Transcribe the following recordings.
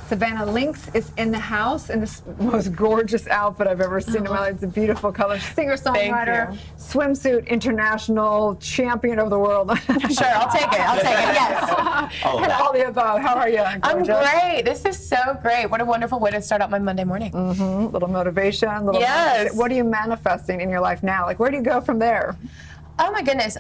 Savannah Lynx is in the house in this most gorgeous outfit I've ever seen in my life. It's a beautiful color. Singer-songwriter, swimsuit international champion of the world. Sure, I'll take it. Yes. And all the above. How are you? I'm great. This is so great. What a wonderful way to start out my Monday morning. Little motivation. Yes. What are you manifesting in your life now? Like, where do you go from there? Oh my goodness.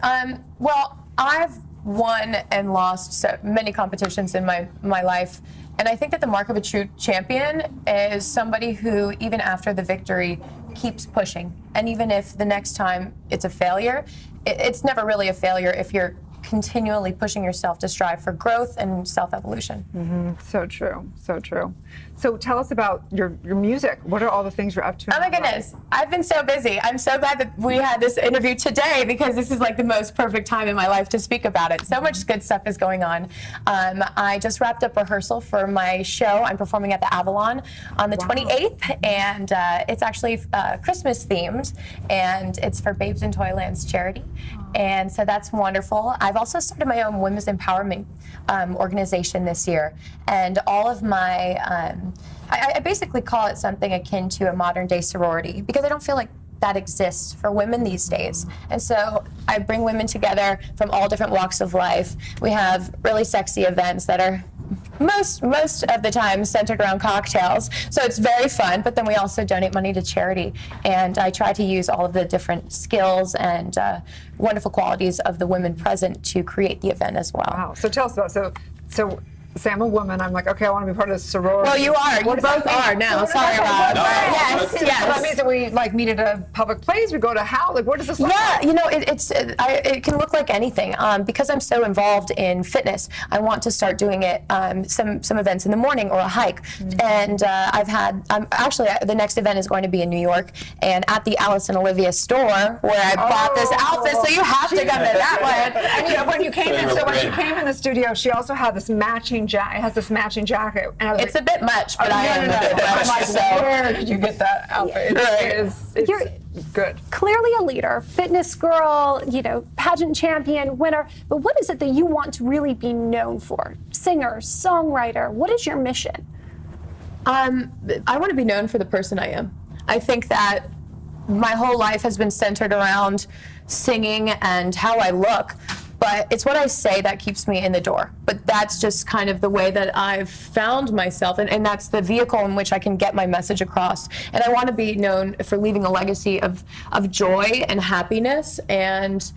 Well, I've won and lost so many competitions in my life. And I think that the mark of a true champion is somebody who, even after the victory, keeps pushing. And even if the next time it's a failure, it's never really a failure if you're continually pushing yourself to strive for growth and self-evolution. So true, so true. So tell us about your music. What are all the things you're up to? Oh my goodness, I've been so busy. I'm so glad that we had this interview today because this is like the most perfect time in my life to speak about it. So much good stuff is going on. I just wrapped up rehearsal for my show. I'm performing at the Avalon on the 28th, and it's actually Christmas themed, and it's for Babes in Toyland's charity. And so that's wonderful. I've also started my own women's empowerment organization this year, and all of my I basically call it something akin to a modern day sorority because I don't feel like that exists for women these days. And so I bring women together from all different walks of life. We have really sexy events that are most of the time centered around cocktails. So it's very fun, but then we also donate money to charity. And I try to use all of the different skills and wonderful qualities of the women present to create the event as well. Wow. So tell us about, so say I'm a woman, I'm like, okay, I want to be part of this sorority. Well, you are. You both are now. Sorry about that. Yes. So that means that we like meet at a public place, we go to how? Like, what does this look like? Yeah, you know, it can look like anything. Because I'm so involved in fitness, I want to start doing it some events in the morning or a hike. And actually, the next event is going to be in New York and at the Alice and Olivia store where I bought this outfit, so you have to come to that one. And you know, when you came in, so when she came in the studio, she also had this matching jacket. It has this matching jacket. And it's a bit much, but I am a bit much. I'm like, where did you get that outfit? It's good. Clearly a leader, fitness girl, you know, pageant champion, winner. But what is it that you want to really be known for? Singer, songwriter. What is your mission? I want to be known for the person I am. I think that my whole life has been centered around singing and how I look. But it's what I say that keeps me in the door. But that's just kind of the way that I've found myself, and that's the vehicle in which I can get my message across. And I want to be known for leaving a legacy of joy and happiness and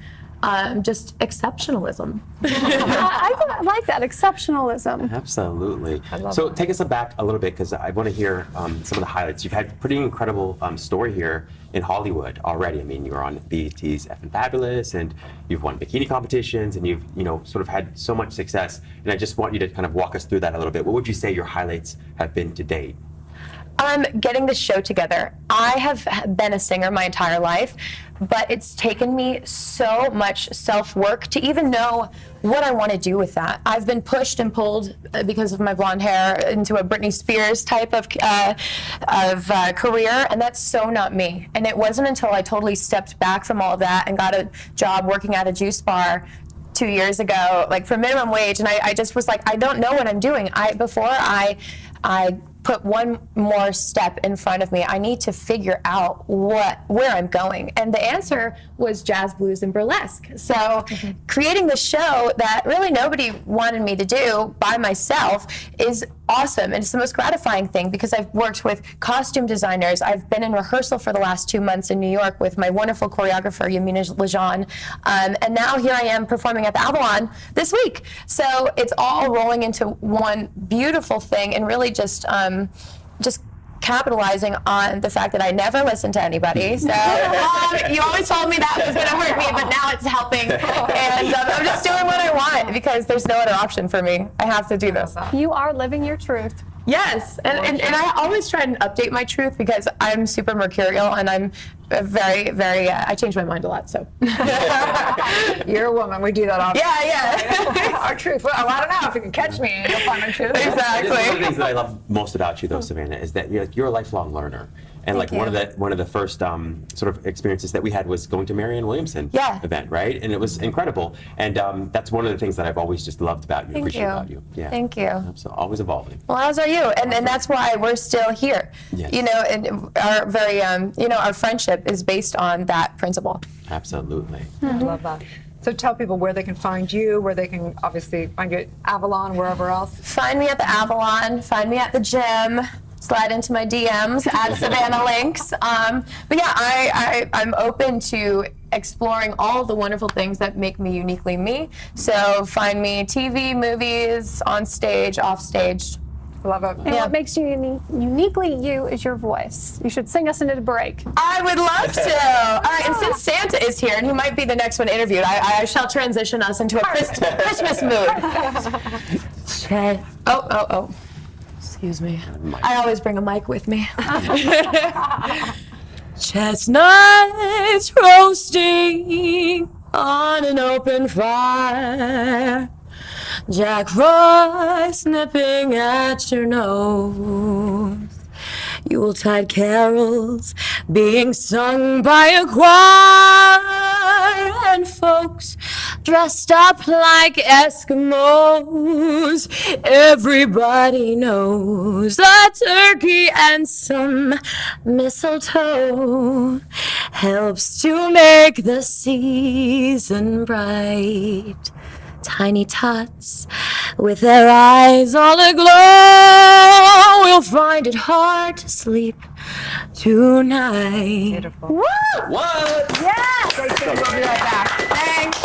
just exceptionalism. I like that, exceptionalism. Absolutely. So take us back a little bit because I want to hear some of the highlights. You've had a pretty incredible story here in Hollywood already. I mean, you were on BET's Effin' Fabulous, and you've won bikini competitions, and you've sort of had so much success. And I just want you to kind of walk us through that a little bit. What would you say your highlights have been to date? Getting this show together. I have been a singer my entire life, but it's taken me so much self-work to even know what I want to do with that. I've been pushed and pulled because of my blonde hair into a Britney Spears type of career, and that's so not me. And it wasn't until I totally stepped back from all of that and got a job working at a juice bar 2 years ago, like for minimum wage, and I just was like, I don't know what I'm doing. Before I put one more step in front of me, I need to figure out where I'm going. And the answer was jazz, blues, and burlesque. So creating the show that really nobody wanted me to do by myself is awesome. And it's the most gratifying thing because I've worked with costume designers. I've been in rehearsal for the last 2 months in New York with my wonderful choreographer, Yamina Lejean. And now here I am performing at the Avalon this week. So it's all rolling into one beautiful thing and really just capitalizing on the fact that I never listened to anybody. So you always told me that was going to hurt me, but now it's helping. And I'm just doing what I want because there's no other option for me. I have to do this. You are living your truth. Yes, and I always try and update my truth because I'm super mercurial and I'm very, very. I change my mind a lot, so. You're a woman. We do that often. Yeah. Our truth. Well, I don't know if you can catch me, you'll find my truth. Exactly. One of the things that I love most about you, though, Savannah, is that you're a lifelong learner. And like one of the first sort of experiences that we had was going to Marianne Williamson event, right? And it was incredible. And that's one of the things that I've always just loved about you, appreciate about you. Yeah. Thank you. So always evolving. Well, as are you, and that's why we're still here. Yes. You know, and our very our friendship is based on that principle. Absolutely. I love that. So tell people where they can find you, where they can obviously find you at Avalon, wherever else. Find me at the Avalon. Find me at the gym. Slide into my DMs at Savannah Lynx. But yeah, I'm open to exploring all the wonderful things that make me uniquely me. So find me TV, movies, on stage, off stage. Love it. And what makes you uniquely you is your voice. You should sing us into the break. I would love to. All right, and since Santa is here, and he might be the next one interviewed, I shall transition us into a Christmas mood. Oh. Excuse me. I always bring a mic with me. Chestnuts roasting on an open fire. Jack Frost nipping at your nose. Yuletide carols being sung by a choir, and folks dressed up like Eskimos. Everybody knows a turkey and some mistletoe helps to make the season bright. Tiny tots with their eyes all aglow will find it hard to sleep tonight. Beautiful. Woo! What? Yes! We'll be right back. Thanks.